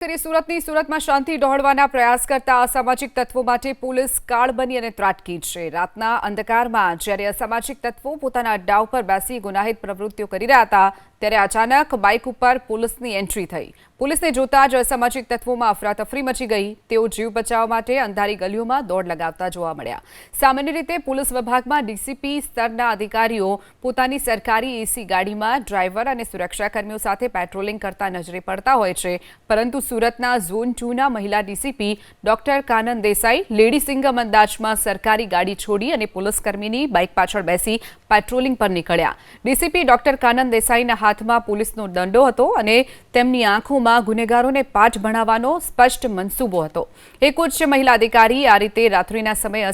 સુરતમાં શાંતિ ડહોળવાના પ્રયાસ કરતા અસામાજિક તત્વો માટે પોલીસ કાળ બની અને ત્રાટકી છે। રાતના અંધકારમાં જ્યારે અસામાજિક તત્વો પોતાના અડ્ડા ઉપર બેસી ગુનાહિત પ્રવૃત્તિઓ કરી રહ્યા હતા ત્યારે અચાનક બાઇક ઉપર પોલીસની એન્ટ્રી થઈ। પોલીસને જોતા જ અસામાજિક તત્વોમાં અફરાતફરી મચી ગઈ। તેઓ જીવ બચાવવા માટે અંધારી ગલીઓમાં દોડ લગાવતા જોવા મળ્યા। સામાન્ય રીતે પોલીસ વિભાગમાં ડીસીપી સ્તરના અધિકારીઓ પોતાની સરકારી એસી ગાડીમાં ડ્રાઈવર અને સુરક્ષાકર્મીઓ સાથે પેટ્રોલિંગ કરતા નજરે પડતા હોય છે, પરંતુ સુરતના ઝોન 2ના મહિલા DCP doctor Kanan Desai lady Singham અંદાજમાં સરકારી ગાડી છોડી અને પોલીસકર્મીની બાઇક પાછળ બેસી પેટ્રોલિંગ પર નીકળ્યા। ડીસીપી ડોક્ટર કાનન દેસાઈના હાથમાં પોલીસનો દંડો હતો અને તેમની આંખોમાં ગુનેગારોને પાઠ ભણાવવાનો સ્પષ્ટ મનસૂબો હતો। એક ઉચ્ચ મહિલા અધિકારી આ રીતે રાત્રિના સમયે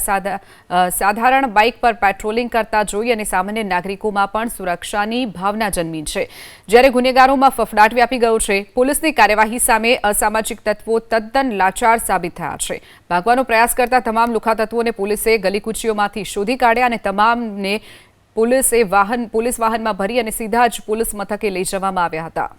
સાધારણ બાઇક પર પેટ્રોલિંગ કરતા જોઈ અને સામાન્ય નાગરિકોમાં પણ સુરક્ષાની ભાવના જન્મી છે। જ્યારે ગુનેગારોમાં ફફડાટ વ્યાપી ગયો છે, પોલીસની કાર્યવાહી સામે અસામાજિક તત્વો તદ્દન લાચાર સાબિત થયા છે। ભાગવાનો પ્રયાસ કરતા તમામ લુખ્ખા તત્વોને પોલીસે ગલીકૂચીઓમાંથી શોધી કાઢ્યા અને તમામને પોલીસ વાહનમાં ભરી અને સીધા જ પોલીસ મથકે લઈ જવામાં આવ્યા હતા।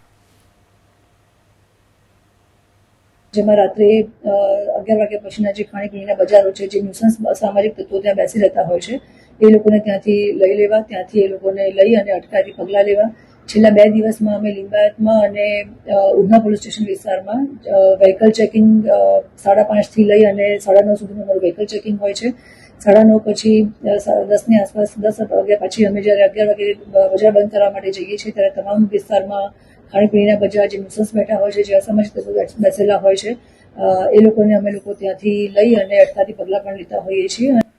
જેમાં રાત્રે 11 વાગ્યા પછીના જે ખાણીપીણીના બજારો છે, જે ન્યુસન્સ અસામાજિક તત્વો ત્યાં બેસી રહેતા હોય છે, એ લોકોને ત્યાંથી લઈ લેવા, ત્યાંથી એ લોકોને લઈ અને અટકાયતી પગલાં લેવા। છેલ્લા 2 દિવસમાં અમે લિંબાયતમાં અને ઉધના પોલીસ સ્ટેશન વિસ્તારમાં વ્હીકલ ચેકિંગ 5:30 થી લઈ અને 9:30 સુધીનું અમારું વ્હીકલ ચેકિંગ હોય છે। 9:30 પછી 10ની આસપાસ 10 વાગ્યા પછી અમે જ્યારે 11 વાગે બજાર બંધ કરવા માટે જઈએ છીએ ત્યારે તમામ વિસ્તારમાં ખાણીપીણીના બજાર જે ન્યુસન્સ બેઠા હોય છે, જે અસામાજિક તત્વો બેસેલા હોય છે, એ લોકોને અમે લોકો ત્યાંથી લઈ અને અટકાયતી પગલાં પણ લેતા હોઈએ છીએ।